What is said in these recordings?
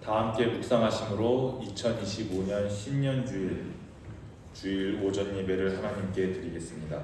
다 함께 묵상하심으로 2025년 신년주일 주일 오전 예배를 하나님께 드리겠습니다.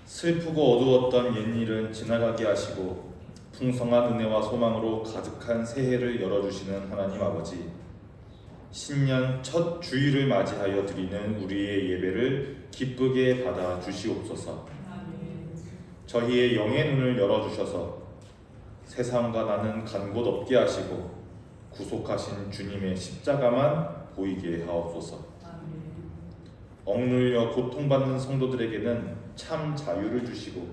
슬프고 어두웠던 옛일은 지나가게 하시고 풍성한 은혜와 소망으로 가득한 새해를 열어주시는 하나님 아버지, 신년 첫 주일을 맞이하여 드리는 우리의 예배를 기쁘게 받아 주시옵소서. 저희의 영의 눈을 열어주셔서 세상과 나는 간 곳 없게 하시고 구속하신 주님의 십자가만 보이게 하옵소서. 억눌려 고통받는 성도들에게는 참 자유를 주시고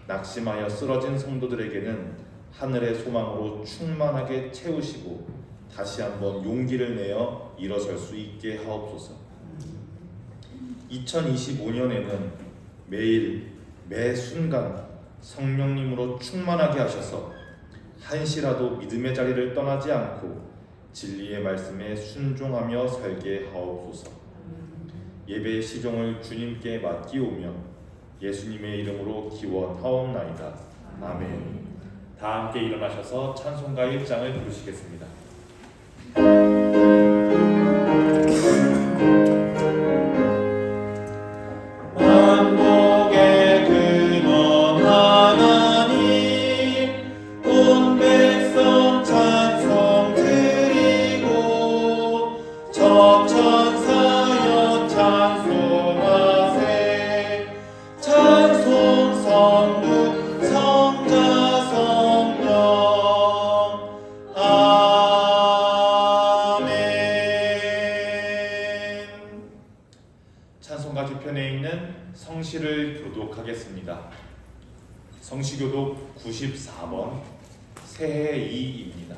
낙심하여 쓰러진 성도들에게는 하늘의 소망으로 충만하게 채우시고 다시 한번 용기를 내어 일어설 수 있게 하옵소서. 2025년에는 매일 매 순간 성령님으로 충만하게 하셔서 한시라도 믿음의 자리를 떠나지 않고 진리의 말씀에 순종하며 살게 하옵소서. 예배의 시종을 주님께 맡기오며 예수님의 이름으로 기원하옵나이다. 아멘. 다 함께 일어나셔서 찬송가 1장을 부르시겠습니다. 찬송가 뒤편에 있는 성시를 교독하겠습니다. 성시교독 94번 새해 2입니다.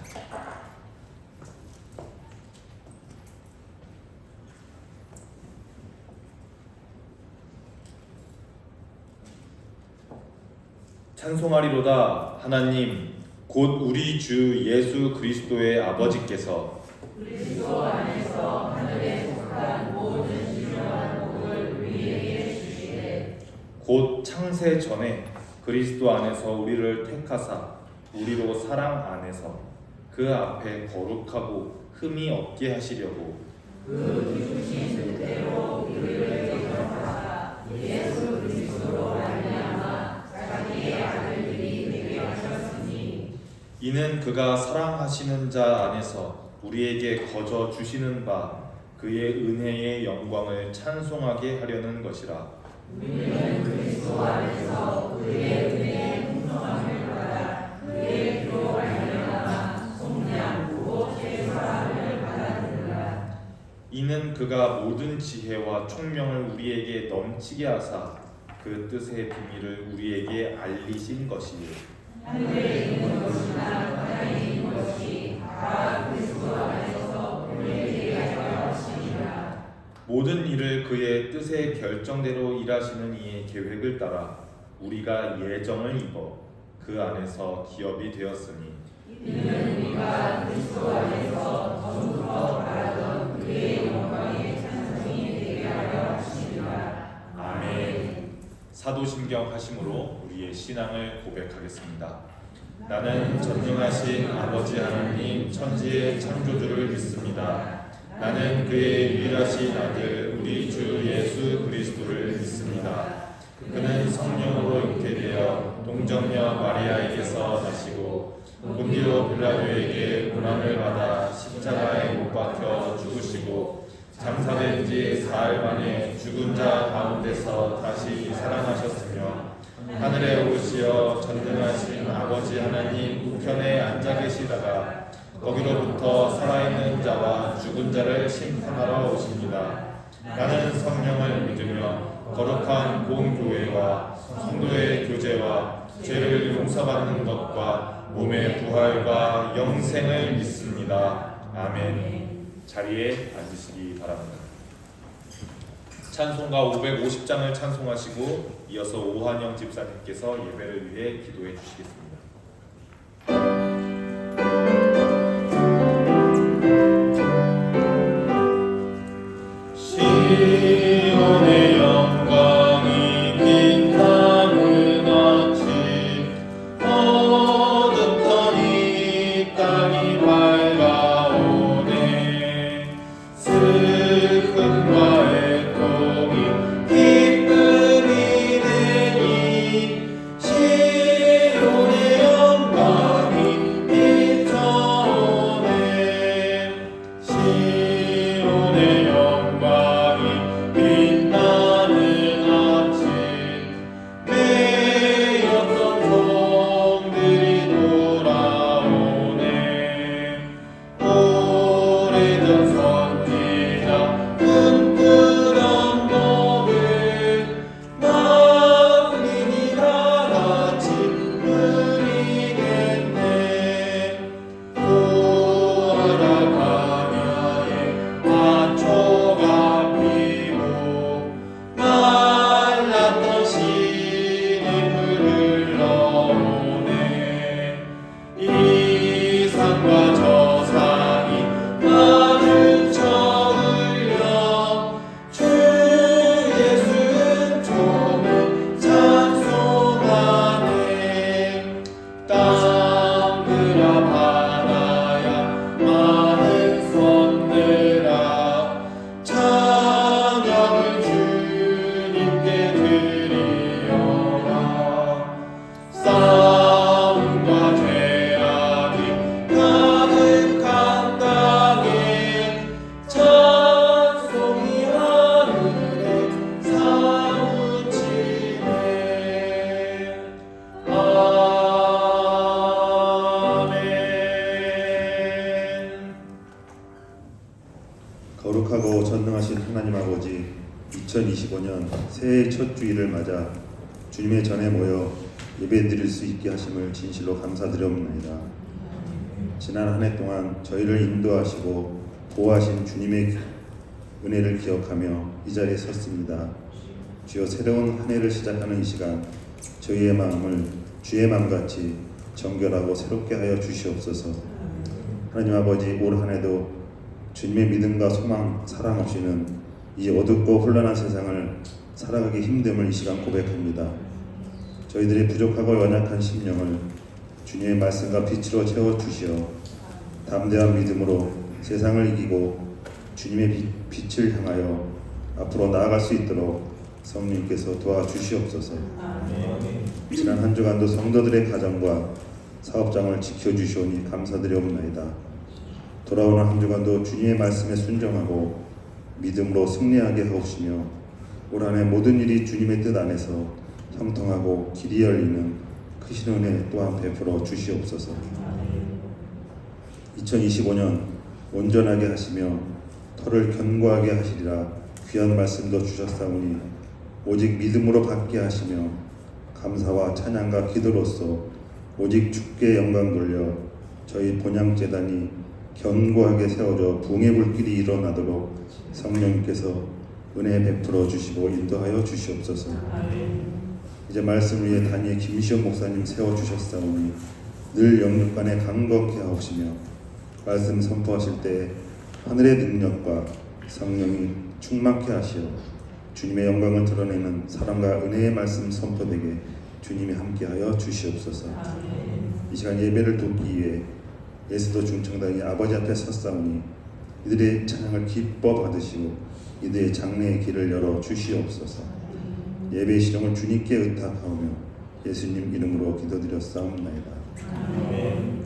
찬송하리로다. 하나님 곧 우리 주 예수 그리스도의 아버지께서 그리스도 안에서 하늘에 속한 모든 진정한 복을 우리에게 주시되 곧 창세 전에 그리스도 안에서 우리를 택하사 우리로 사랑 안에서 그 앞에 거룩하고 흠이 없게 하시려고 그 기쁘신 뜻대로 우리를 대접하사 예수 그리스도로 말미암아 자기의 아들들이 되게 하셨으니 이는 그가 사랑하시는 자 안에서 우리에게 거저 주시는 바 그의 은혜의 영광을 찬송하게 하려는 것이라. 우리는 그리스도 안에서 그의 은혜의 풍성함을 받아 그의 피로 말미암아 속량하고 죄사함을 받았느니라. 이는 그가 모든 지혜와 총명을 우리에게 넘치게 하사 그 뜻의 비밀을 우리에게 알리신 것이요 하늘에 있는 것이나 바다에 있는 것이 다 그리스도 안에서 우리에게 하시니라. 모든 일을 그의 뜻의 결정대로 일하시는 이의 계획을 따라 우리가 예정을 입어 그 안에서 기업이 되었으니 이는 우리가 그리스도 안에서 전부터 바라던 그의 영광의 찬송이 되게 하려 하시니라. 아멘. 사도신경 하심으로 우리의 신앙을 고백하겠습니다. 나는 전능하신 아버지 하나님 천지의 창조주를 믿습니다. 나는 그의 유일하신 아들 우리 주 예수 그리스도를 믿습니다. 그는 성령으로 잉태되어 동정녀 마리아에게서 나시고 본디오 빌라도에게 고난을 받아 십자가에 못 박혀 죽으시고 장사된 지 사흘 만에 죽은 자 가운데서 다시 살아나셨으며 하늘에 오르시어 전능하신 아버지 하나님 우편에 앉아 계시다가 거기로부터 살아있는 자와 죽은 자를 심판하러 오십니다. 나는 성령을 믿으며 거룩한 공교회와 성도의 교제와 죄를 용서받는 것과 몸의 부활과 영생을 믿습니다. 아멘. 자리에 앉으시기 바랍니다. 찬송가 550장을 찬송하시고 이어서 오한영 집사님께서 예배를 위해 기도해 주시겠습니다. 시온의 영광이 빛나는 아침 어둡더니 땅이 밝아오네 슬픔과 애통이 기쁨이 되니 시온의 영광이 비춰오네 시온의 영광이 빛나는 아침 매였던 종들이 돌아오네 오래전 선지자 꿈꾸던 복을 만민이 다같이 누리겠네 구하라 가냐에 화초가 피고 말랐던 시냇 물을 넣으네 이 산과 저 산이 마주쳐 울려 주 예수 은총을 찬송하네 땅들아 바다야 많은 손들아 찬양을 주님께 드리어라 싸움과 죄악이 가득한 땅에 찬송이 하늘에 사무치네 아멘. 거룩하고 전능하신 하나님 아버지, 2025년 새해의 첫 주일을 맞아 주님의 전에 모여 예배드릴 수 있게 하심을 진실로 감사드려옵나이다. 지난 한 해 동안 저희를 인도하시고 보호하신 주님의 은혜를 기억하며 이 자리에 섰습니다. 주여, 새로운 한 해를 시작하는 이 시간 저희의 마음을 주의 마음같이 정결하고 새롭게 하여 주시옵소서. 하나님 아버지, 올 한 해도 주님의 믿음과 소망, 사랑 없이는 이 어둡고 혼란한 세상을 살아가기 힘듦을 이 시간 고백합니다. 저희들의 부족하고 연약한 심령을 주님의 말씀과 빛으로 채워주시어 담대한 믿음으로 세상을 이기고 주님의 빛을 향하여 앞으로 나아갈 수 있도록 성령님께서 도와주시옵소서. 지난 한 주간도 성도들의 가정과 사업장을 지켜주시오니 감사드려옵나이다. 돌아오는 한 주간도 주님의 말씀에 순종하고 믿음으로 승리하게 하옵시며 올 한 해 모든 일이 주님의 뜻 안에서 형통하고 길이 열리는 크신 은혜 또한 베풀어 주시옵소서. 2025년 온전하게 하시며 터를 견고하게 하시리라 귀한 말씀도 주셨사오니 오직 믿음으로 받게 하시며 감사와 찬양과 기도로서 오직 주께 영광 돌려 저희 본향제단이 견고하게 세워져 붕의 불길이 일어나도록 성령님께서 은혜 베풀어 주시고 인도하여 주시옵소서. 이제 말씀 위에 단위의 김시원 목사님 세워주셨사오니 늘 영육간에 강건케 하옵시며 말씀 선포하실 때 하늘의 능력과 성령이 충만케 하시어 주님의 영광을 드러내는 사랑과 은혜의 말씀 선포되게 주님이 함께하여 주시옵소서. 이 시간 예배를 돕기 위해 예수도 중청당이 아버지 앞에 섰사오니 이들의 찬양을 기뻐 받으시고 이들의 장래의 길을 열어 주시옵소서. 예배의 시정을 주님께 의탁하오며 예수님 이름으로 기도드렸사옵나이다. 아멘.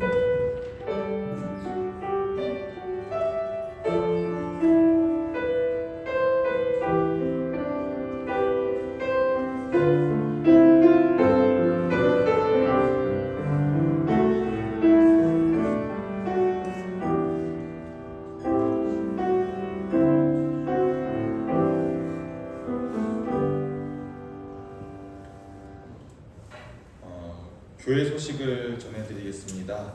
교회 소식을 전해드리겠습니다.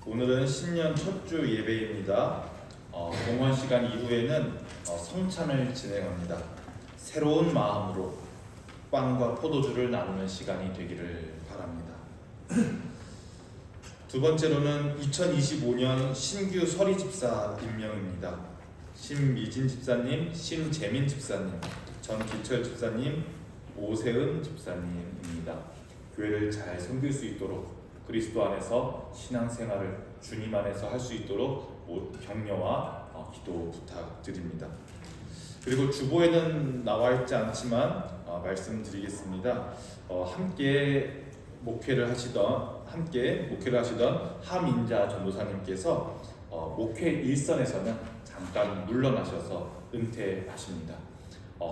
오늘은 신년 첫 주 예배입니다. 공헌 시간 이후에는 성찬을 진행합니다. 새로운 마음으로 빵과 포도주를 나누는 시간이 되기를 바랍니다. 두 번째로는 2025년 신규 서리 집사 임명입니다. 심미진 집사님, 심재민 집사님, 전기철 집사님, 오세은 집사님입니다. 교회를 잘 섬길 수 있도록 그리스도 안에서 신앙생활을 주님 안에서 할 수 있도록 격려와 기도 부탁드립니다. 그리고 주보에는 나와 있지 않지만 말씀드리겠습니다. 함께 목회를 하시던 하민자 전도사님께서 목회 일선에서는 잠깐 물러나셔서 은퇴하십니다.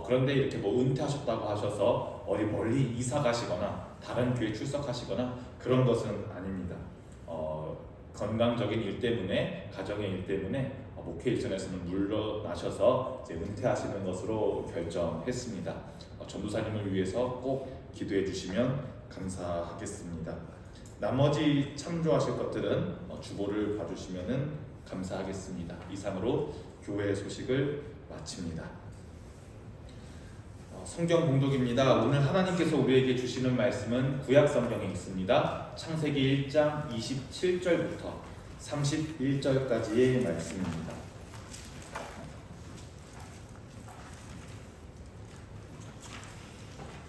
그런데 이렇게 은퇴하셨다고 하셔서 어디 멀리 이사 가시거나 다른 교회 출석하시거나 그런 것은 아닙니다. 건강적인 일 때문에, 가정의 일 때문에 목회 일선에서는 물러나셔서 이제 은퇴하시는 것으로 결정했습니다. 전도사님을 위해서 꼭 기도해 주시면 감사하겠습니다. 나머지 참조하실 것들은 주보를 봐주시면 감사하겠습니다. 이상으로 교회 소식을 마칩니다. 성경 봉독입니다. 오늘 하나님께서 우리에게 주시는 말씀은 구약 성경에 있습니다. 창세기 1장 27절부터 31절까지의 말씀입니다.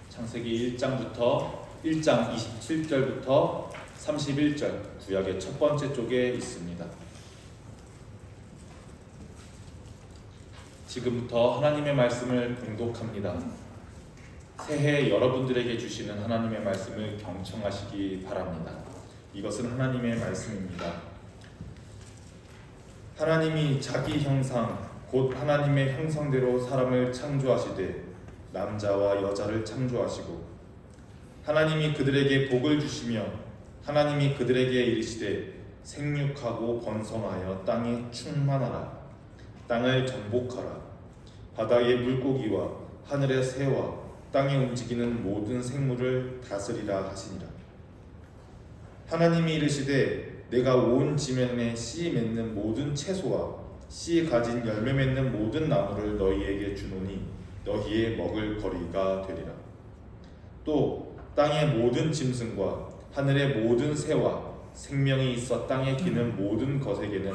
창세기 1장 27절부터 31절 구약의 첫 번째 쪽에 있습니다. 지금부터 하나님의 말씀을 봉독합니다. 새해 여러분들에게 주시는 하나님의 말씀을 경청하시기 바랍니다. 이것은 하나님의 말씀입니다. 하나님이 자기 형상 곧 하나님의 형상대로 사람을 창조하시되 남자와 여자를 창조하시고 하나님이 그들에게 복을 주시며 하나님이 그들에게 이르시되 생육하고 번성하여 땅에 충만하라. 땅을 정복하라. 바다의 물고기와 하늘의 새와 땅에 움직이는 모든 생물을 다스리라 하시니라. 하나님이 이르시되 내가 온 지면에 씨 맺는 모든 채소와 씨 가진 열매 맺는 모든 나무를 너희에게 주노니 너희의 먹을 거리가 되리라. 또 땅의 모든 짐승과 하늘의 모든 새와 생명이 있어 땅에 기는 모든 것에게는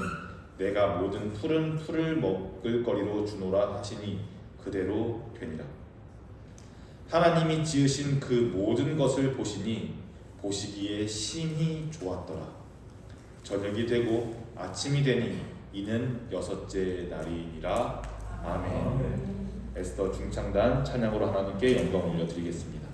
내가 모든 푸른 풀을 먹을 거리로 주노라 하시니 그대로 되니라. 하나님이 지으신 그 모든 것을 보시니 보시기에 심히 좋았더라. 저녁이 되고 아침이 되니 이는 여섯째 날이니라. 아멘. 에스더 중창단 찬양으로 하나님께 영광 올려드리겠습니다.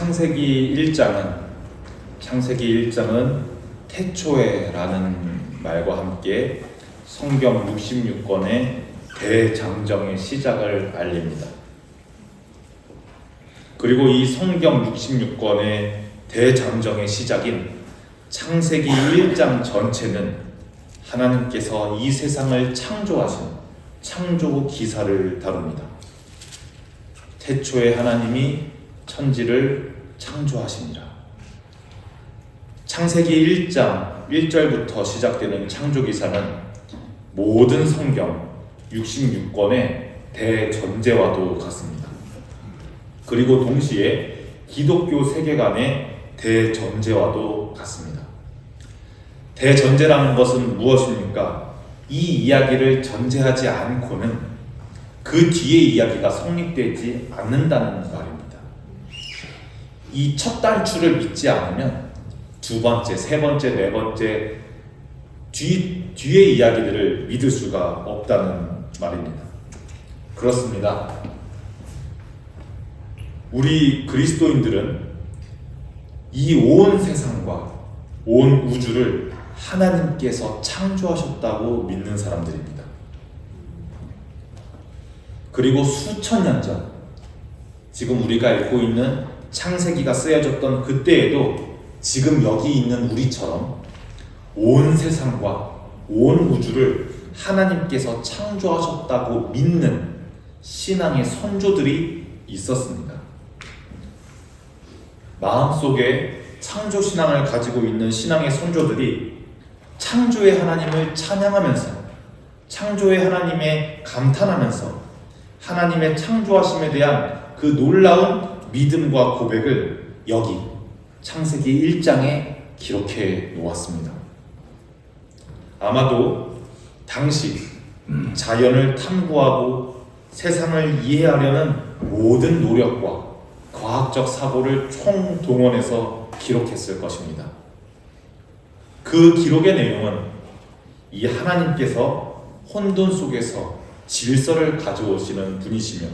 창세기 1장은 태초에라는 말과 함께 성경 66권의 대장정의 시작을 알립니다. 그리고 이 성경 66권의 대장정의 시작인 창세기 1장 전체는 하나님께서 이 세상을 창조하신 창조 기사를 다룹니다. 태초에 하나님이 천지를 창조하시니라. 창세기 1장 1절부터 시작되는 창조 기사는 모든 성경 66권의 대전제와도 같습니다. 그리고 동시에 기독교 세계관의 대전제와도 같습니다. 대전제라는 것은 무엇입니까? 이 이야기를 전제하지 않고는 그 뒤의 이야기가 성립되지 않는다는 말입니다. 이 첫 단추를 믿지 않으면 두 번째, 세 번째, 네 번째 뒤의 이야기들을 믿을 수가 없다는 말입니다. 그렇습니다. 우리 그리스도인들은 이 온 세상과 온 우주를 하나님께서 창조하셨다고 믿는 사람들입니다. 그리고 수천 년 전, 지금 우리가 읽고 있는 창세기가 쓰여졌던 그때에도 지금 여기 있는 우리처럼 온 세상과 온 우주를 하나님께서 창조하셨다고 믿는 신앙의 선조들이 있었습니다. 마음속에 창조신앙을 가지고 있는 신앙의 선조들이 창조의 하나님을 찬양하면서 창조의 하나님에 감탄하면서 하나님의 창조하심에 대한 그 놀라운 믿음과 고백을 여기 창세기 1장에 기록해 놓았습니다. 아마도 당시 자연을 탐구하고 세상을 이해하려는 모든 노력과 과학적 사고를 총동원해서 기록했을 것입니다. 그 기록의 내용은 이 하나님께서 혼돈 속에서 질서를 가져오시는 분이시며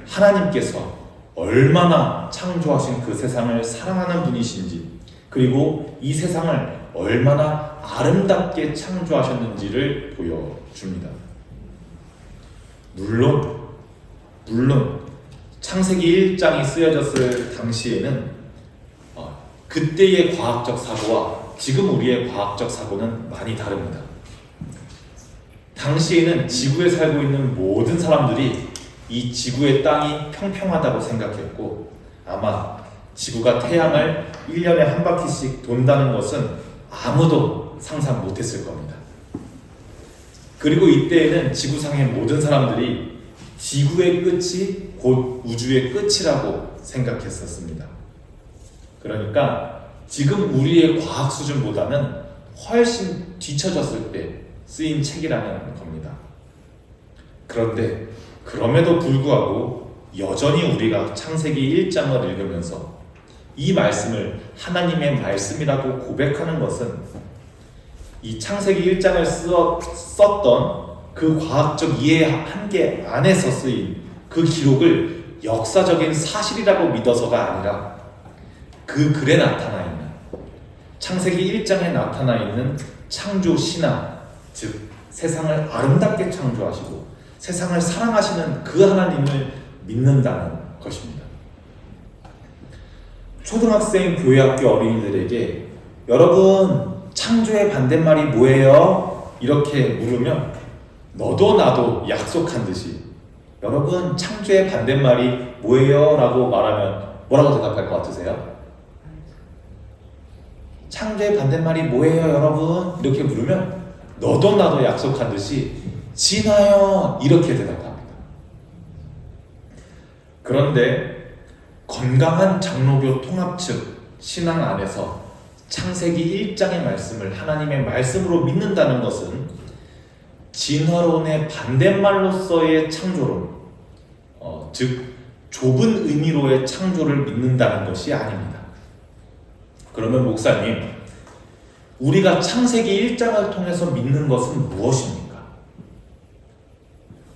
하나님께서 얼마나 창조하신 그 세상을 사랑하는 분이신지 그리고 이 세상을 얼마나 아름답게 창조하셨는지를 보여줍니다. 물론 창세기 1장이 쓰여졌을 당시에는 그때의 과학적 사고와 지금 우리의 과학적 사고는 많이 다릅니다. 당시에는 지구에 살고 있는 모든 사람들이 이 지구의 땅이 평평하다고 생각했고 아마 지구가 태양을 1년에 한 바퀴씩 돈다는 것은 아무도 상상 못했을 겁니다. 그리고 이때에는 지구상의 모든 사람들이 지구의 끝이 곧 우주의 끝이라고 생각했었습니다. 그러니까 지금 우리의 과학 수준보다는 훨씬 뒤처졌을 때 쓰인 책이라는 겁니다. 그런데 그럼에도 불구하고 여전히 우리가 창세기 1장을 읽으면서 이 말씀을 하나님의 말씀이라고 고백하는 것은 이 창세기 1장을 썼던 그 과학적 이해 한계 안에서 쓰인 그 기록을 역사적인 사실이라고 믿어서가 아니라 그 글에 나타나 있는 창세기 1장에 나타나 있는 창조 신앙, 즉 세상을 아름답게 창조하시고 세상을 사랑하시는 그 하나님을 믿는다는 것입니다. 초등학생 교회학교 어린이들에게 여러분 창조의 반대말이 뭐예요? 이렇게 물으면 너도 나도 약속한 듯이 여러분 창조의 반대말이 뭐예요? 라고 말하면 뭐라고 대답할 것 같으세요? 창조의 반대말이 뭐예요 여러분? 이렇게 물으면 너도 나도 약속한 듯이 진화요 이렇게 대답합니다. 그런데 건강한 장로교 통합 측 신앙 안에서 창세기 1장의 말씀을 하나님의 말씀으로 믿는다는 것은 진화론의 반대말로서의 창조론, 즉 좁은 의미로의 창조를 믿는다는 것이 아닙니다. 그러면 목사님, 우리가 창세기 1장을 통해서 믿는 것은 무엇입니까?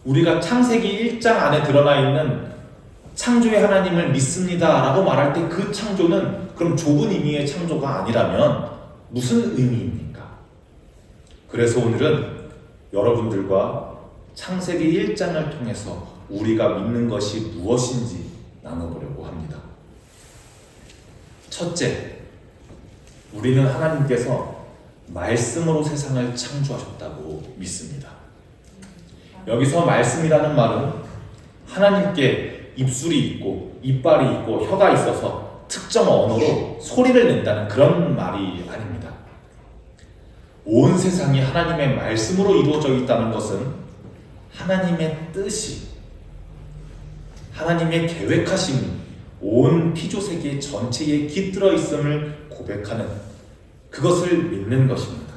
우리가 창세기 1장 안에 드러나 있는 창조의 하나님을 믿습니다라고 말할 때 그 창조는 그럼 좁은 의미의 창조가 아니라면 무슨 의미입니까? 그래서 오늘은 여러분들과 창세기 1장을 통해서 우리가 믿는 것이 무엇인지 나눠보려고 합니다. 첫째, 우리는 하나님께서 말씀으로 세상을 창조하셨다고 믿습니다. 여기서 말씀이라는 말은 하나님께 입술이 있고 이빨이 있고 혀가 있어서 특정 언어로 소리를 낸다는 그런 말이 아닙니다. 온 세상이 하나님의 말씀으로 이루어져 있다는 것은 하나님의 뜻이, 하나님의 계획하심이 온 피조세계 전체에 깃들어 있음을 고백하는, 그것을 믿는 것입니다.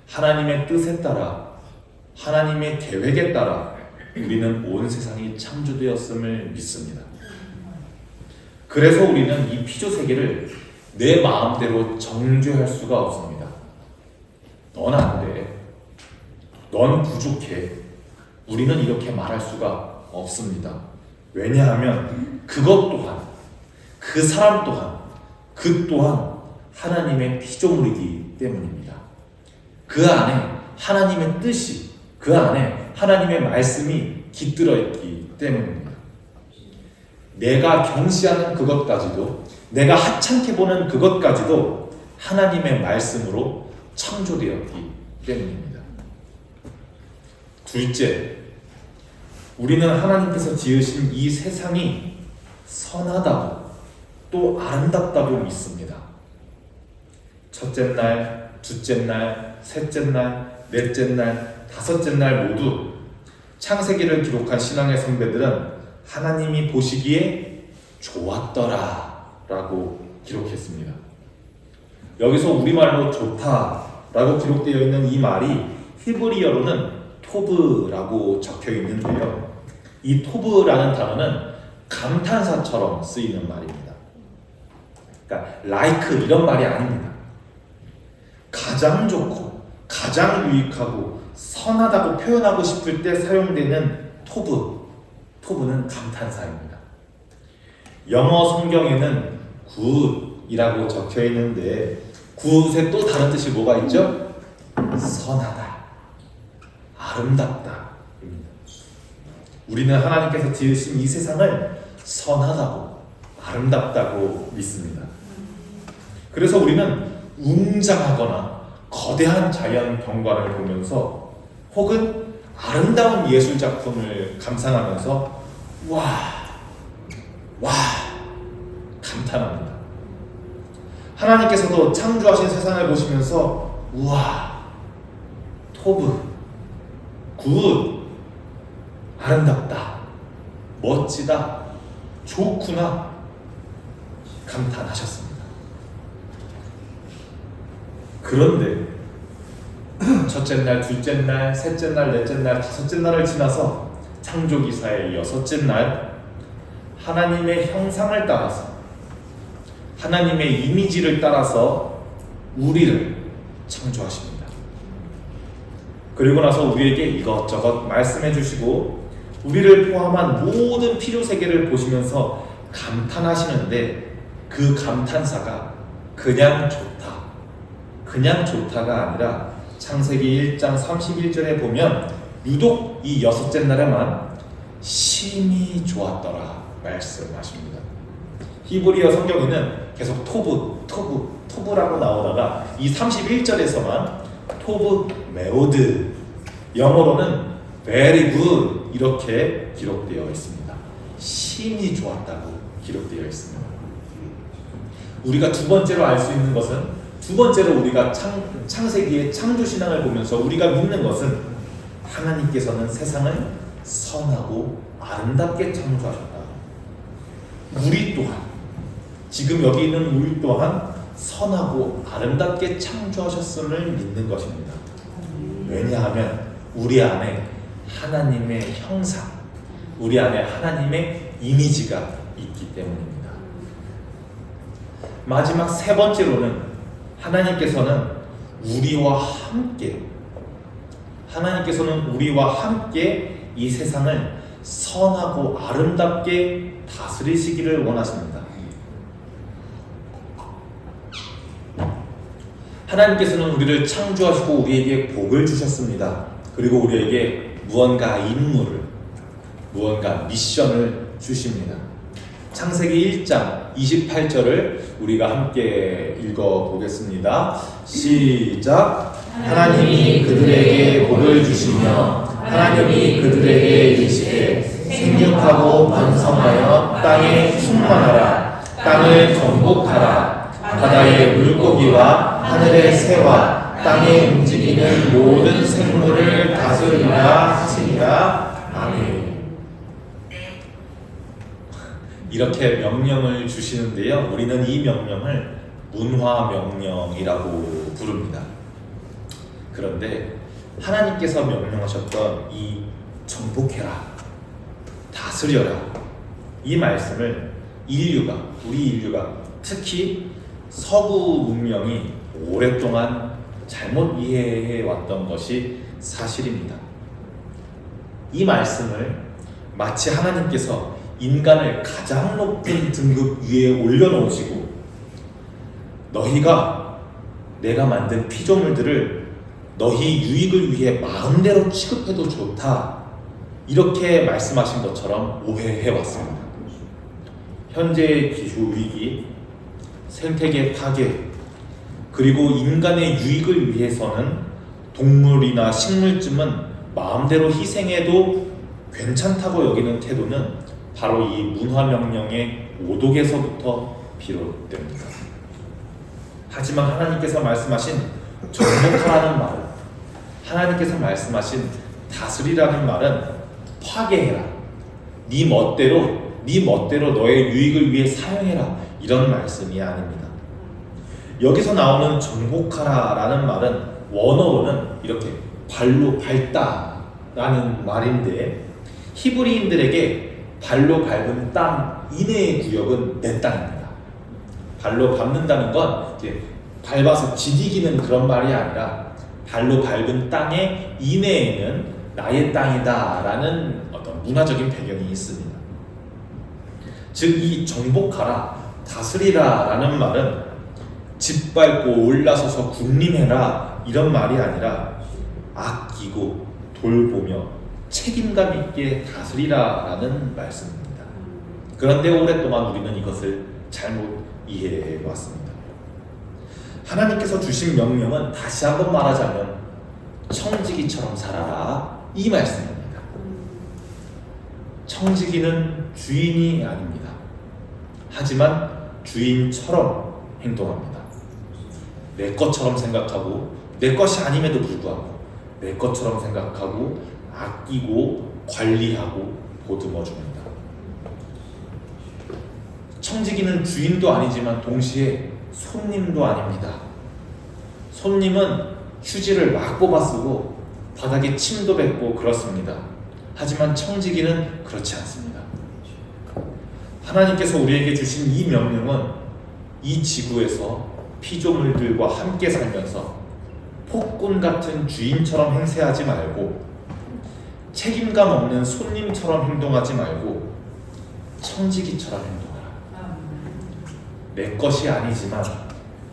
하나님의 뜻에 따라, 하나님의 계획에 따라 우리는 온 세상이 창조되었음을 믿습니다. 그래서 우리는 이 피조세계를 내 마음대로 정죄할 수가 없습니다. 넌 안 돼. 넌 부족해. 우리는 이렇게 말할 수가 없습니다. 왜냐하면 그것 또한, 그 사람 또한, 그 또한 하나님의 피조물이기 때문입니다. 그 안에 하나님의 뜻이, 그 안에 하나님의 말씀이 깃들어 있기 때문입니다. 내가 경시하는 그것까지도, 내가 하찮게 보는 그것까지도 하나님의 말씀으로 창조되었기 때문입니다. 둘째, 우리는 하나님께서 지으신 이 세상이 선하다고 또 아름답다고 믿습니다. 첫째 날, 둘째 날, 셋째 날, 넷째 날, 다섯째 날 모두 창세기를 기록한 신앙의 선배들은 하나님이 보시기에 좋았더라 라고 기록했습니다. 여기서 우리말로 좋다라고 기록되어 있는 이 말이 히브리어로는 토브라고 적혀 있는데요. 이 토브라는 단어는 감탄사처럼 쓰이는 말입니다. 그러니까 like 이런 말이 아닙니다. 가장 좋고 가장 유익하고 선하다고 표현하고 싶을 때 사용되는 토브는 감탄사입니다. 영어 성경에는 good이라고 적혀 있는데 good의 또 다른 뜻이 뭐가 있죠? 선하다, 아름답다. 우리는 하나님께서 지으신 이 세상을 선하다고 아름답다고 믿습니다. 그래서 우리는 웅장하거나 거대한 자연 경관을 보면서 혹은 아름다운 예술 작품을 감상하면서 와 감탄합니다. 하나님께서도 창조하신 세상을 보시면서 우와, 토브, 굿, 아름답다, 멋지다, 좋구나 감탄하셨습니다. 그런데 첫째 날, 둘째 날, 셋째 날, 넷째 날, 다섯째 날을 지나서 창조기사의 여섯째 날 하나님의 형상을 따라서, 하나님의 이미지를 따라서 우리를 창조하십니다. 그리고 나서 우리에게 이것저것 말씀해 주시고 우리를 포함한 모든 필요세계를 보시면서 감탄하시는데 그 감탄사가 그냥 좋다가 아니라 창세기 1장 31절에 보면 유독 이 여섯째 날에만 심히 좋았더라 말씀하십니다. 히브리어 성경에는 계속 토브라고 나오다가 이 31절에서만 토브 메오드, 영어로는 very good 이렇게 기록되어 있습니다. 심히 좋았다고 기록되어 있습니다. 우리가 두 번째로 알 수 있는 것은, 두 번째로 우리가 창세기의 창조신앙을 보면서 우리가 믿는 것은 하나님께서는 세상을 선하고 아름답게 창조하셨다. 우리 또한, 지금 여기 있는 우리 또한 선하고 아름답게 창조하셨음을 믿는 것입니다. 왜냐하면 우리 안에 하나님의 형상, 우리 안에 하나님의 이미지가 있기 때문입니다. 마지막 세 번째로는 하나님께서는 우리와 함께 이 세상을 선하고 아름답게 다스리시기를 원하십니다. 하나님께서는 우리를 창조하시고 우리에게 복을 주셨습니다. 그리고 우리에게 무언가 임무를, 무언가 미션을 주십니다. 창세기 1장 28절을 우리가 함께 읽어보겠습니다. 시작. 하나님이 그들에게 복을 주시며 하나님이 그들에게 이르시되 생육하고 번성하여 땅에 충만하라. 땅을 정복하라. 바다의 물고기와 하늘의 새와 땅에 움직이는 모든 생물을 다스리라 하시니라. 아멘. 이렇게 명령을 주시는데요. 우리는 이 명령을 문화명령이라고 부릅니다. 그런데 하나님께서 명령하셨던 이 정복해라, 다스려라, 이 말씀을 우리 인류가 특히 서구 문명이 오랫동안 잘못 이해해 왔던 것이 사실입니다. 이 말씀을 마치 하나님께서 인간을 가장 높은 등급 위에 올려놓으시고 너희가 내가 만든 피조물들을 너희 유익을 위해 마음대로 취급해도 좋다, 이렇게 말씀하신 것처럼 오해해 왔습니다. 현재의 기후위기, 생태계 파괴, 그리고 인간의 유익을 위해서는 동물이나 식물쯤은 마음대로 희생해도 괜찮다고 여기는 태도는 바로 이 문화명령의 오독에서부터 비롯됩니다. 하지만 하나님께서 말씀하신 정복하라는 말은, 하나님께서 말씀하신 다스리라는 말은 파괴해라, 네 멋대로 너의 유익을 위해 사용해라, 이런 말씀이 아닙니다. 여기서 나오는 정복하라라는 말은 원어로는 이렇게 발로 밟다라는 말인데, 히브리인들에게 발로 밟은 땅 이내의 구역은 내 땅입니다. 발로 밟는다는 건 이제 밟아서 디디기는 그런 말이 아니라 발로 밟은 땅의 이내에는 나의 땅이다라는 어떤 문화적인 배경이 있습니다. 즉 이 정복하라, 다스리라라는 말은 짓밟고 올라서서 군림해라, 이런 말이 아니라 아끼고 돌보며 책임감 있게 다스리라라는 말씀입니다. 그런데 오랫동안 우리는 이것을 잘못 이해해 왔습니다. 하나님께서 주신 명령은 다시 한번 말하자면 청지기처럼 살아라, 이 말씀입니다. 청지기는 주인이 아닙니다. 하지만 주인처럼 행동합니다. 내 것처럼 생각하고, 내 것이 아님에도 불구하고 내 것처럼 생각하고 아끼고 관리하고 보듬어 줍니다. 청지기는 주인도 아니지만 동시에 손님도 아닙니다. 손님은 휴지를 막 뽑아 쓰고 바닥에 침도 뱉고 그렇습니다. 하지만 청지기는 그렇지 않습니다. 하나님께서 우리에게 주신 이 명령은 이 지구에서 피조물들과 함께 살면서 폭군 같은 주인처럼 행세하지 말고, 책임감 없는 손님처럼 행동하지 말고 청지기처럼 행동하라. 내 것이 아니지만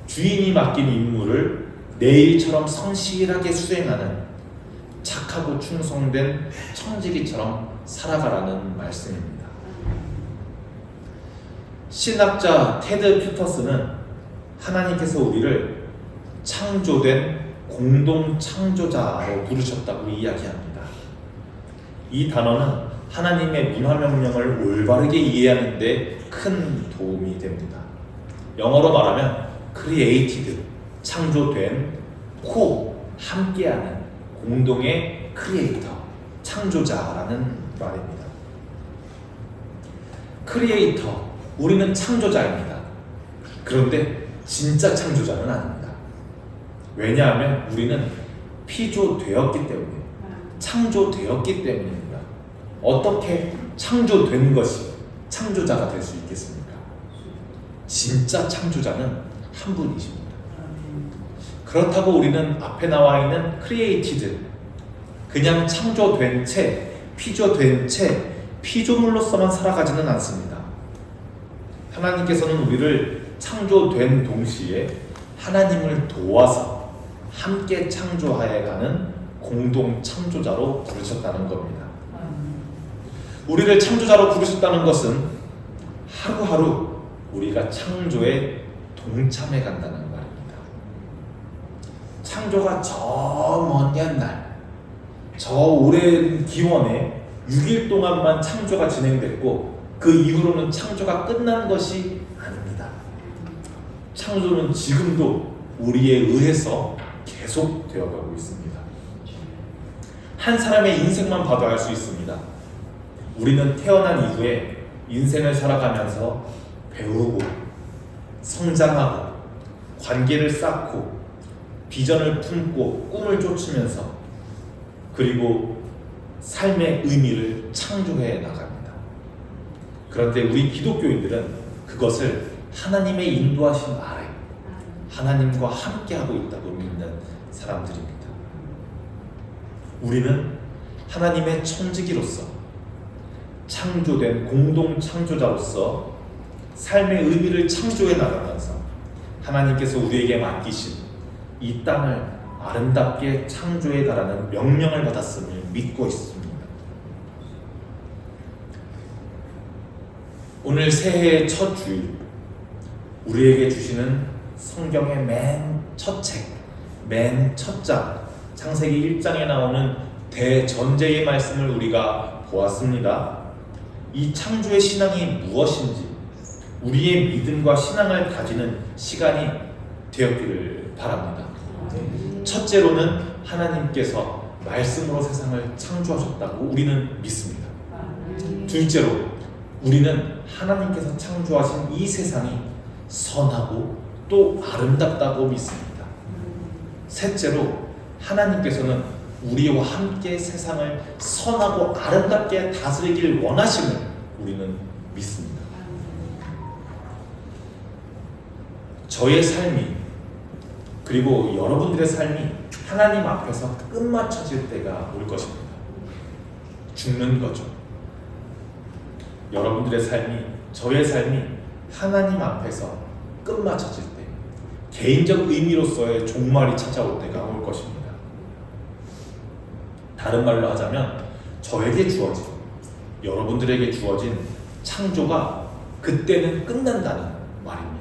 주인이 맡긴 임무를 내 일처럼 성실하게 수행하는 착하고 충성된 청지기처럼 살아가라는 말씀입니다. 신학자 테드 퓨터스는 하나님께서 우리를 창조된 공동 창조자로 부르셨다고 이야기합니다. 이 단어는 하나님의 문화명령을 올바르게 이해하는 데 큰 도움이 됩니다. 영어로 말하면 created, 창조된, 함께하는 공동의 크리에이터, 창조자라는 말입니다. 크리에이터, 우리는 창조자입니다. 그런데 진짜 창조자는 아닙니다. 왜냐하면 우리는 피조되었기 때문에, 창조되었기 때문입니다. 어떻게 창조된 것이 창조자가 될 수 있겠습니까? 진짜 창조자는 한 분이십니다. 그렇다고 우리는 앞에 나와 있는 created, 그냥 창조된 채, 피조된 채 피조물로서만 살아가지는 않습니다. 하나님께서는 우리를 창조된 동시에 하나님을 도와서 함께 창조하여 가는 공동 창조자로 부르셨다는 겁니다. 우리를 창조자로 부르셨다는 것은 하루하루 우리가 창조에 동참해 간다는 말입니다. 창조가 저 먼 옛날, 저 오랜 기원에 6일 동안만 창조가 진행됐고 그 이후로는 창조가 끝난 것이 아닙니다. 창조는 지금도 우리에 의해서 계속 되어가고 있습니다. 한 사람의 인생만 봐도 알 수 있습니다. 우리는 태어난 이후에 인생을 살아가면서 배우고 성장하고 관계를 쌓고 비전을 품고 꿈을 쫓으면서 그리고 삶의 의미를 창조해 나갑니다. 그런데 우리 기독교인들은 그것을 하나님의 인도하심 아래 하나님과 함께하고 있다고 믿는 사람들입니다. 우리는 하나님의 천지기로서 창조된 공동 창조자로서 삶의 의미를 창조해 나가면서 하나님께서 우리에게 맡기신 이 땅을 아름답게 창조해 가라는 명령을 받았음을 믿고 있습니다. 오늘 새해의 첫 주일, 우리에게 주시는 성경의 맨 첫 책, 맨 첫 장, 창세기 1장에 나오는 대전제의 말씀을 우리가 보았습니다. 이 창조의 신앙이 무엇인지 우리의 믿음과 신앙을 가지는 시간이 되었기를 바랍니다. 첫째로는 하나님께서 말씀으로 세상을 창조하셨다고 우리는 믿습니다. 둘째로 우리는 하나님께서 창조하신 이 세상이 선하고 또 아름답다고 믿습니다. 셋째로 하나님께서는 우리와 함께 세상을 선하고 아름답게 다스리길 원하심을 우리는 믿습니다. 저의 삶이 그리고 여러분들의 삶이 하나님 앞에서 끝마쳐질 때가 올 것입니다. 죽는 거죠. 여러분들의 삶이, 저의 삶이 하나님 앞에서 끝마쳐질 때, 개인적 의미로서의 종말이 찾아올 때가 올 것입니다. 다른 말로 하자면 저에게 주어진, 여러분들에게 주어진 창조가 그때는 끝난다는 말입니다.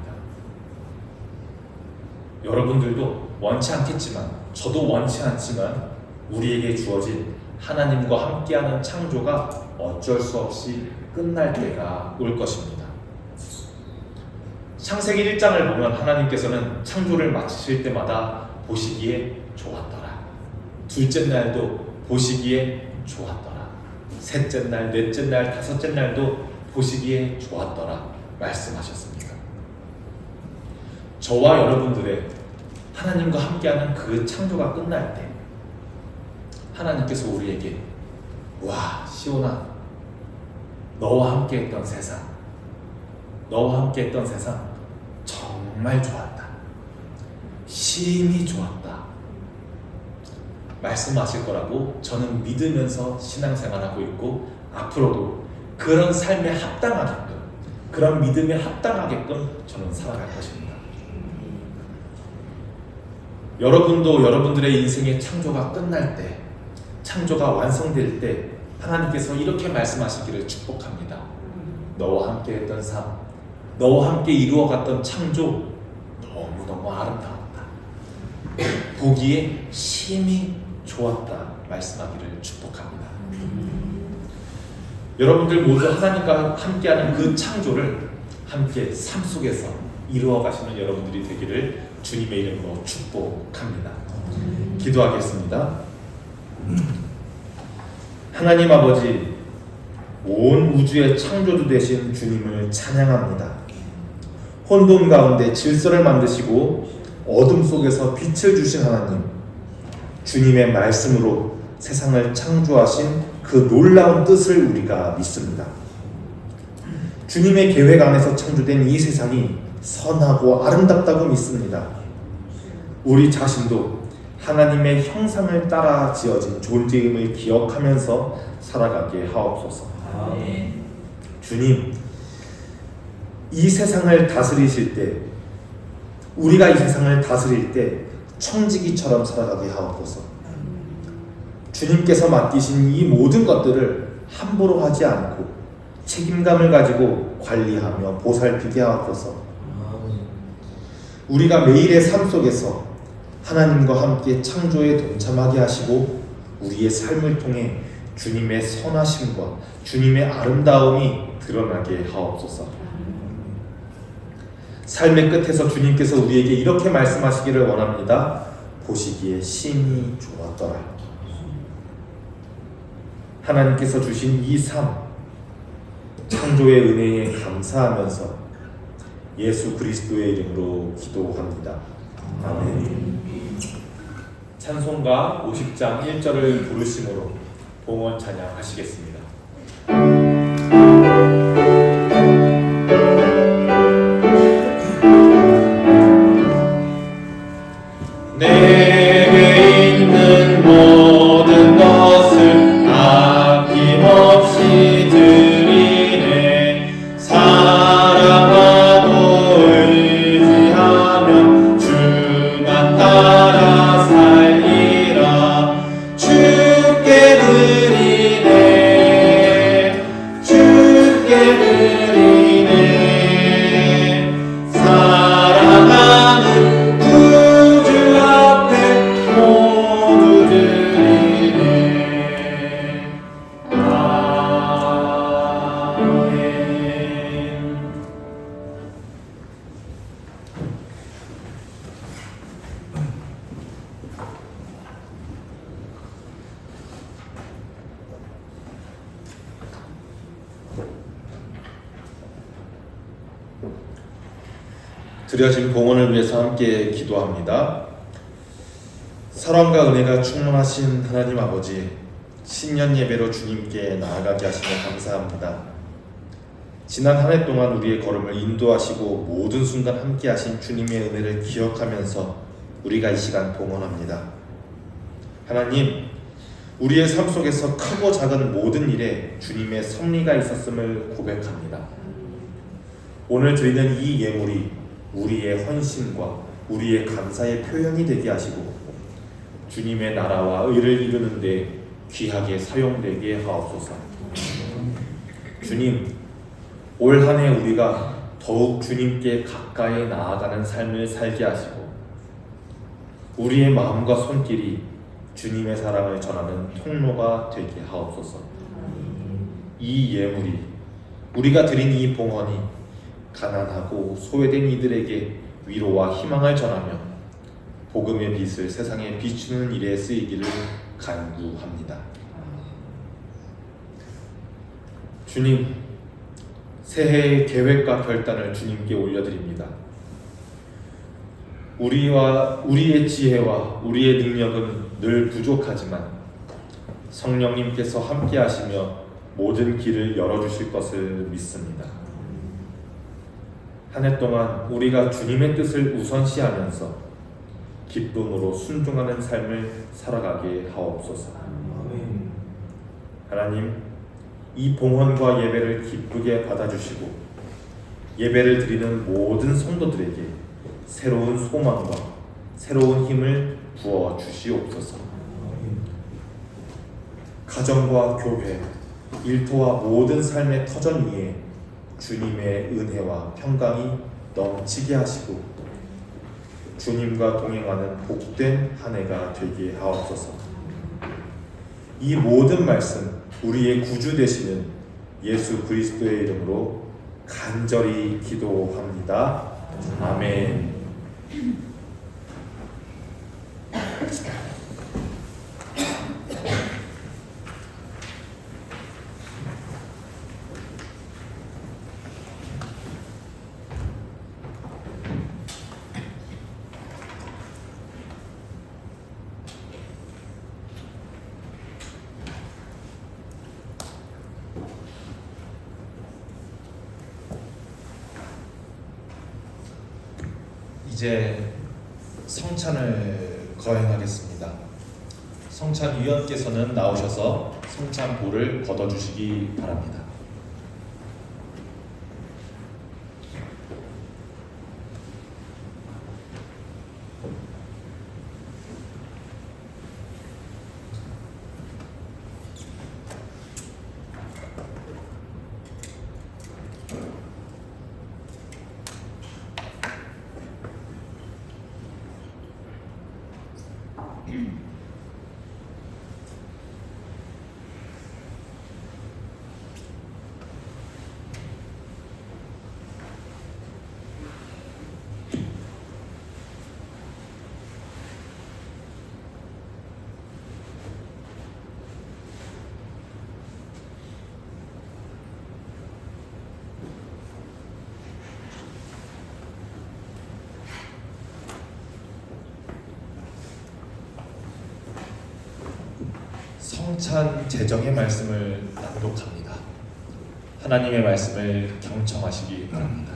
여러분들도 원치 않겠지만, 저도 원치 않지만 우리에게 주어진 하나님과 함께하는 창조가 어쩔 수 없이 끝날 때가 올 것입니다. 창세기 1장을 보면 하나님께서는 창조를 마치실 때마다 보시기에 좋았더라. 둘째 날도 보시기에 좋았더라. 셋째 날, 넷째 날, 다섯째 날도 보시기에 좋았더라 말씀하셨습니다. 저와 여러분들의 하나님과 함께하는 그 창조가 끝날 때 하나님께서 우리에게 와 시온아, 너와 함께했던 세상, 너와 함께했던 세상 정말 좋았다, 심히 좋았다 말씀하실 거라고 저는 믿으면서 신앙생활하고 있고, 앞으로도 그런 삶에 합당하게끔, 그런 믿음에 합당하게끔 저는 살아갈 것입니다. 여러분도 여러분들의 인생의 창조가 끝날 때, 창조가 완성될 때 하나님께서 이렇게 말씀하시기를 축복합니다. 너와 함께 했던 삶, 너와 함께 이루어갔던 창조 너무너무 아름다웠다, 보기에 심히 좋았다 말씀하기를 축복합니다. 여러분들 모두 하나님과 함께하는 그 창조를 함께 삶 속에서 이루어 가시는 여러분들이 되기를 주님의 이름으로 축복합니다. 기도하겠습니다. 하나님 아버지, 온 우주의 창조주 되신 주님을 찬양합니다. 혼돈 가운데 질서를 만드시고 어둠 속에서 빛을 주신 하나님, 주님의 말씀으로 세상을 창조하신 그 놀라운 뜻을 우리가 믿습니다. 주님의 계획 안에서 창조된 이 세상이 선하고 아름답다고 믿습니다. 우리 자신도 하나님의 형상을 따라 지어진 존재임을 기억하면서 살아가게 하옵소서. 아멘. 주님, 이 세상을 다스리실 때, 우리가 이 세상을 다스릴 때 청지기처럼 살아가게 하옵소서. 주님께서 맡기신 이 모든 것들을 함부로 하지 않고 책임감을 가지고 관리하며 보살피게 하옵소서. 우리가 매일의 삶 속에서 하나님과 함께 창조에 동참하게 하시고 우리의 삶을 통해 주님의 선하심과 주님의 아름다움이 드러나게 하옵소서. 삶의 끝에서 주님께서 우리에게 이렇게 말씀하시기를 원합니다. 보시기에 심히 좋았더라. 하나님께서 주신 이 삶, 창조의 은혜에 감사하면서 예수 그리스도의 이름으로 기도합니다. 아멘. 찬송가 50장 1절을 부르심으로 봉헌 찬양하시겠습니다. 내게 있는 모든 것을 아낌없이 드리네. 사랑하고 의지하며 주만 따라 살리라. 주께 드리네. 주께 드리네. 사랑하는 구주 앞에 모두 드리네. 아멘. 드려진 봉헌을 위해서 함께 기도합니다. 사랑과 은혜가 충만하신 하나님 아버지, 신년 예배로 주님께 나아가게 하시며 감사합니다. 지난 한 해 동안 우리의 걸음을 인도하시고 모든 순간 함께 하신 주님의 은혜를 기억하면서 우리가 이 시간 봉헌합니다. 하나님, 우리의 삶 속에서 크고 작은 모든 일에 주님의 섭리가 있었음을 고백합니다. 오늘 드리는 이 예물이 우리의 헌신과 우리의 감사의 표현이 되게 하시고 주님의 나라와 의를 이루는 데 귀하게 사용되게 하옵소서. 주님, 올 한 해 우리가 더욱 주님께 가까이 나아가는 삶을 살게 하시고 우리의 마음과 손길이 주님의 사랑을 전하는 통로가 되게 하옵소서. 이 예물이, 우리가 드린 이 봉헌이 가난하고 소외된 이들에게 위로와 희망을 전하며 복음의 빛을 세상에 비추는 일에 쓰이기를 간구합니다. 주님, 새해의 계획과 결단을 주님께 올려드립니다. 우리의 지혜와 우리의 능력은 늘 부족하지만 성령님께서 함께 하시며 모든 길을 열어주실 것을 믿습니다. 한 해 동안 우리가 주님의 뜻을 우선시하면서 기쁨으로 순종하는 삶을 살아가게 하옵소서. 하나님, 이 봉헌과 예배를 기쁘게 받아주시고 예배를 드리는 모든 성도들에게 새로운 소망과 새로운 힘을 부어 주시옵소서. 가정과 교회, 일터와 모든 삶의 터전 위에 주님의 은혜와 평강이 넘치게 하시고 주님과 동행하는 복된 한 해가 되게 하옵소서. 이 모든 말씀 우리의 구주 되시는 예수 그리스도의 이름으로 간절히 기도합니다. 아멘. 이제 성찬을 거행하겠습니다. 성찬위원께서는 나오셔서 성찬볼을 걷어주시기 바랍니다. 성찬 제정의 말씀을 낭독합니다. 하나님의 말씀을 경청하시기 바랍니다.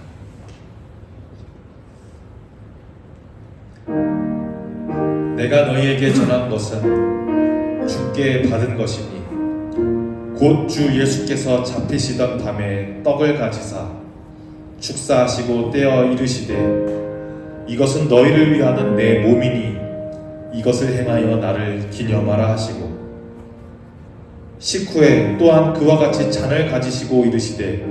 내가 너희에게 전한 것은 주께 받은 것이니 곧 주 예수께서 잡히시던 밤에 떡을 가지사 축사하시고 떼어 이르시되 이것은 너희를 위하는 내 몸이니 이것을 행하여 나를 기념하라 하시고 식후에 또한 그와 같이 잔을 가지시고 이르시되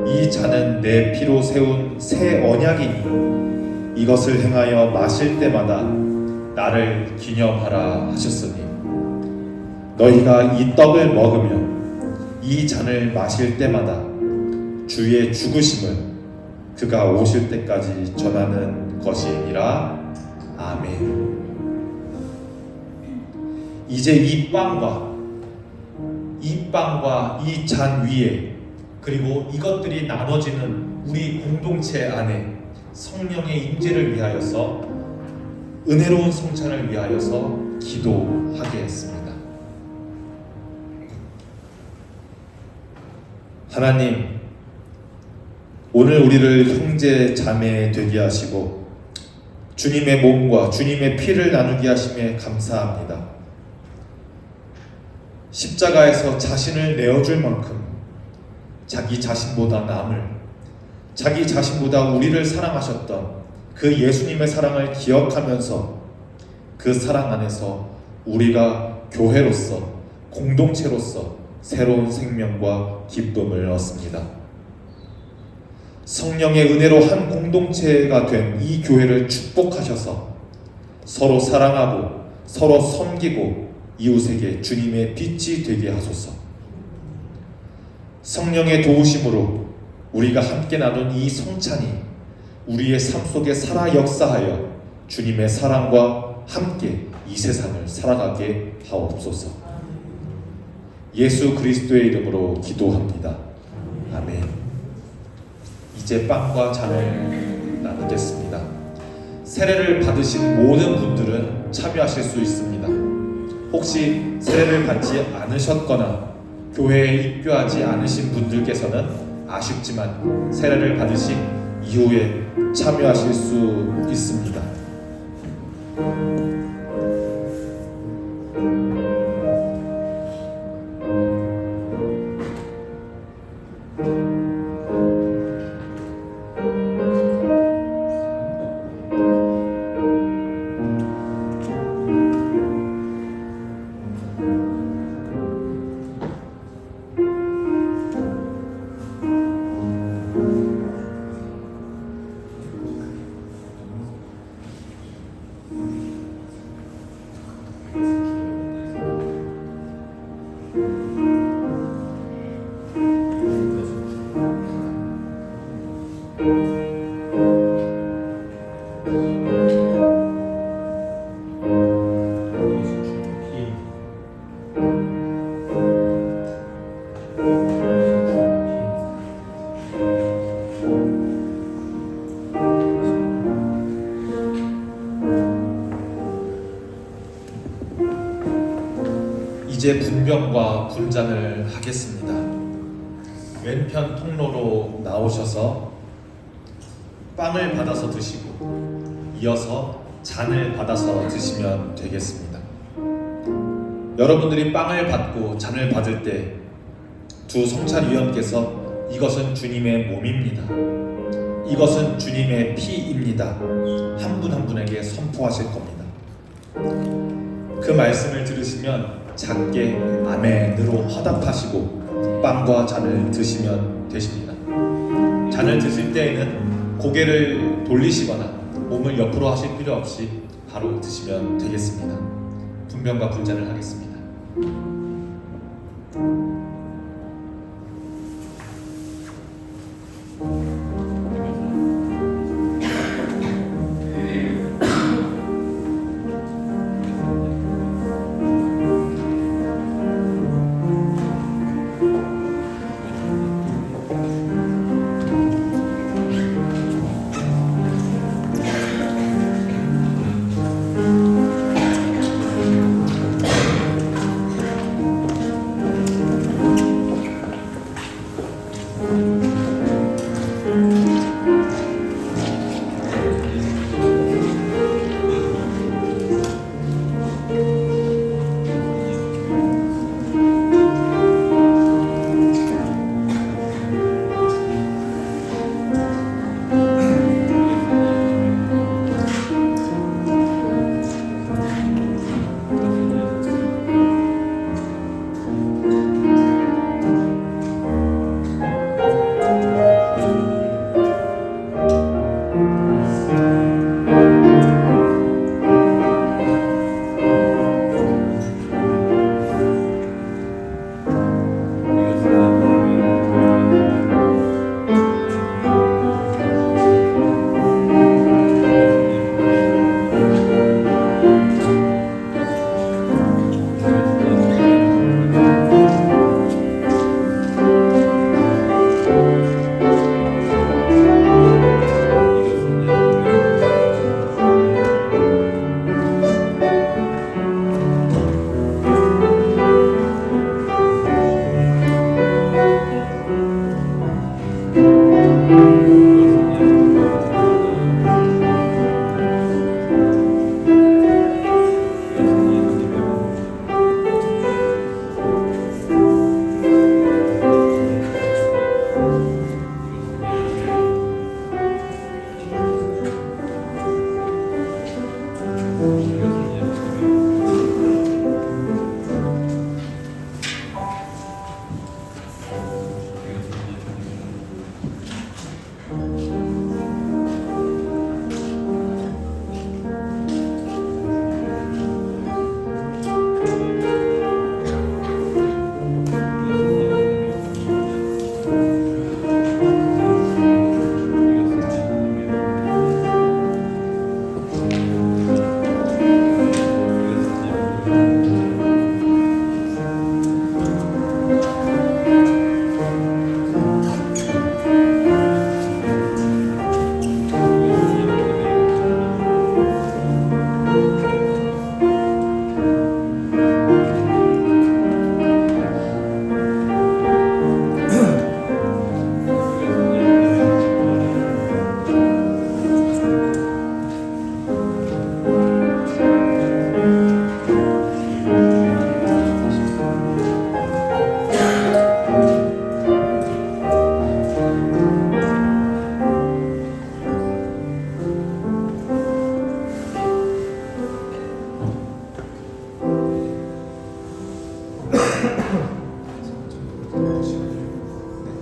이 잔은 내 피로 세운 새 언약이니 이것을 행하여 마실 때마다 나를 기념하라 하셨으니 너희가 이 떡을 먹으며 이 잔을 마실 때마다 주의 죽으심을 그가 오실 때까지 전하는 것이니라. 아멘. 이제 이 빵과 이 잔 위에 그리고 이것들이 나눠지는 우리 공동체 안에 성령의 임재를 위하여서 은혜로운 성찬을 위하여서 기도하게 했습니다. 하나님, 오늘 우리를 형제 자매 되게 하시고 주님의 몸과 주님의 피를 나누게 하심에 감사합니다. 십자가에서 자신을 내어줄 만큼 자기 자신보다 남을, 자기 자신보다 우리를 사랑하셨던 그 예수님의 사랑을 기억하면서 그 사랑 안에서 우리가 교회로서 공동체로서 새로운 생명과 기쁨을 얻습니다. 성령의 은혜로 한 공동체가 된 이 교회를 축복하셔서 서로 사랑하고 서로 섬기고 이웃에게 주님의 빛이 되게 하소서. 성령의 도우심으로 우리가 함께 나눈 이 성찬이 우리의 삶 속에 살아 역사하여 주님의 사랑과 함께 이 세상을 살아가게 하옵소서. 예수 그리스도의 이름으로 기도합니다. 아멘. 이제 빵과 잔을 나누겠습니다. 세례를 받으신 모든 분들은 참여하실 수 있습니다. 혹시 세례를 받지 않으셨거나 교회에 입교하지 않으신 분들께서는 아쉽지만 세례를 받으신 이후에 참여하실 수 있습니다. 이제 분병과 분잔을 하겠습니다. 왼편 통로로 나오셔서 빵을 받아서 드시고 이어서 잔을 받아서 드시면 되겠습니다. 여러분들이 빵을 받고 잔을 받을 때 두 성찰위원께서 이것은 주님의 몸입니다. 이것은 주님의 피입니다. 한 분 한 분에게 선포하실 겁니다. 그 말씀을 들으시면 작게 아멘으로 화답하시고 빵과 잔을 드시면 되십니다. 잔을 드실 때에는 고개를 돌리시거나 몸을 옆으로 하실 필요 없이 바로 드시면 되겠습니다. 분변과 분잔을 하겠습니다.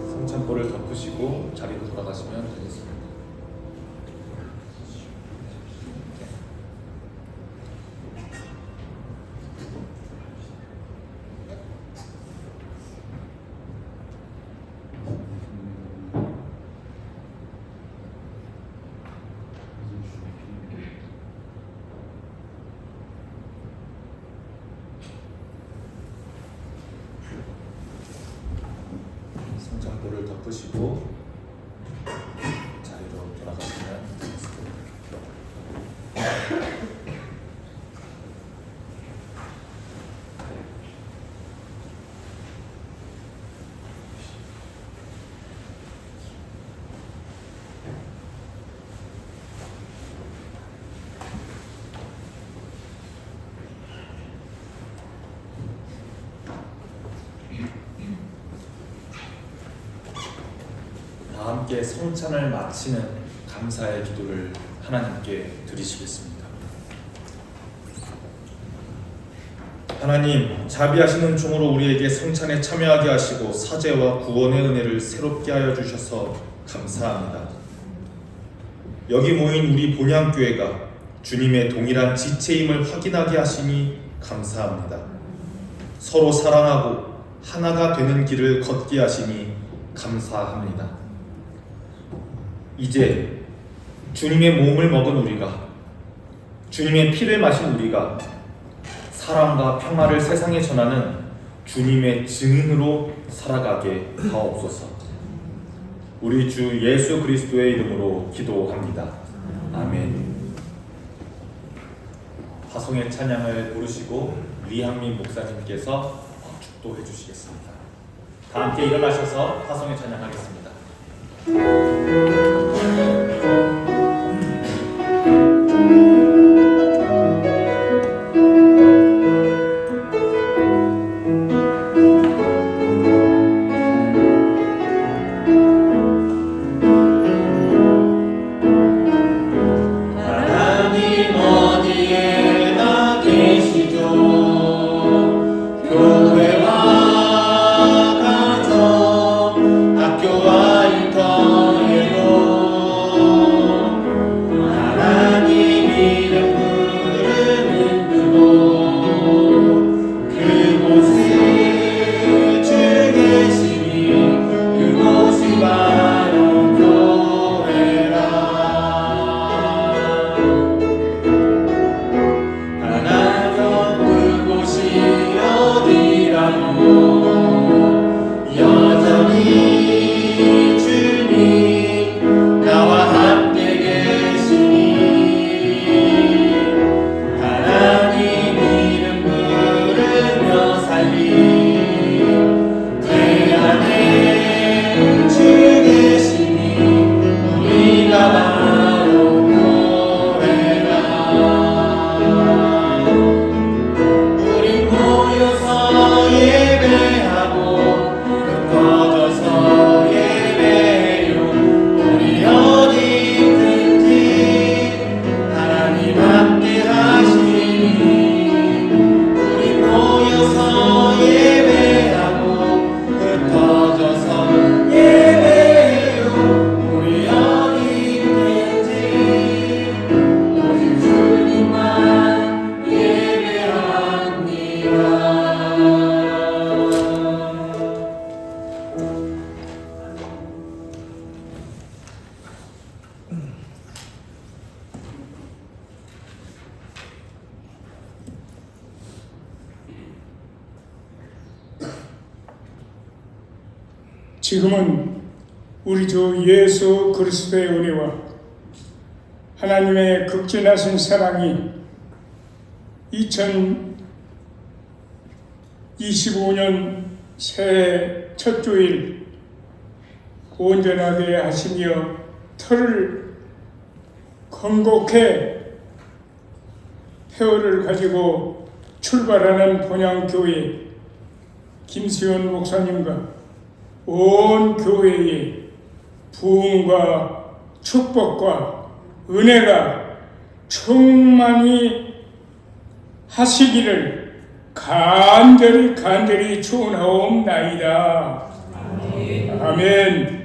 성찬볼을 덮으시고 자리로 돌아가시면 되겠습니다. 성찬볼을 덮으시고 자리로 돌아가시면 되겠습니다. 함께 성찬을 마치는 감사의 기도를 하나님께 드리시겠습니다. 하나님, 자비하시는 종으로 우리에게 성찬에 참여하게 하시고 사죄와 구원의 은혜를 새롭게 하여 주셔서 감사합니다. 여기 모인 우리 본향교회가 주님의 동일한 지체임을 확인하게 하시니 감사합니다. 서로 사랑하고 하나가 되는 길을 걷게 하시니 감사합니다. 이제 주님의 몸을 먹은 우리가, 주님의 피를 마신 우리가 사랑과 평화를 세상에 전하는 주님의 증인으로 살아가게 하옵소서. 우리 주 예수 그리스도의 이름으로 기도합니다. 아멘. 화성의 찬양을 부르시고 리한민 목사님께서 축도해 주시겠습니다. 다 함께 일어나셔서 화성의 찬양하겠습니다. 지금은 우리 주 예수 그리스도의 은혜와 하나님의 극진하신 사랑이 2025년 새해 첫 주일 온전하게 하시며 터를 건곡해 태호를 가지고 출발하는 본향교회 김수현 목사님과 온 교회에 부흥과 축복과 은혜가 충만히 하시기를 간절히 축원하옵나이다. 아멘.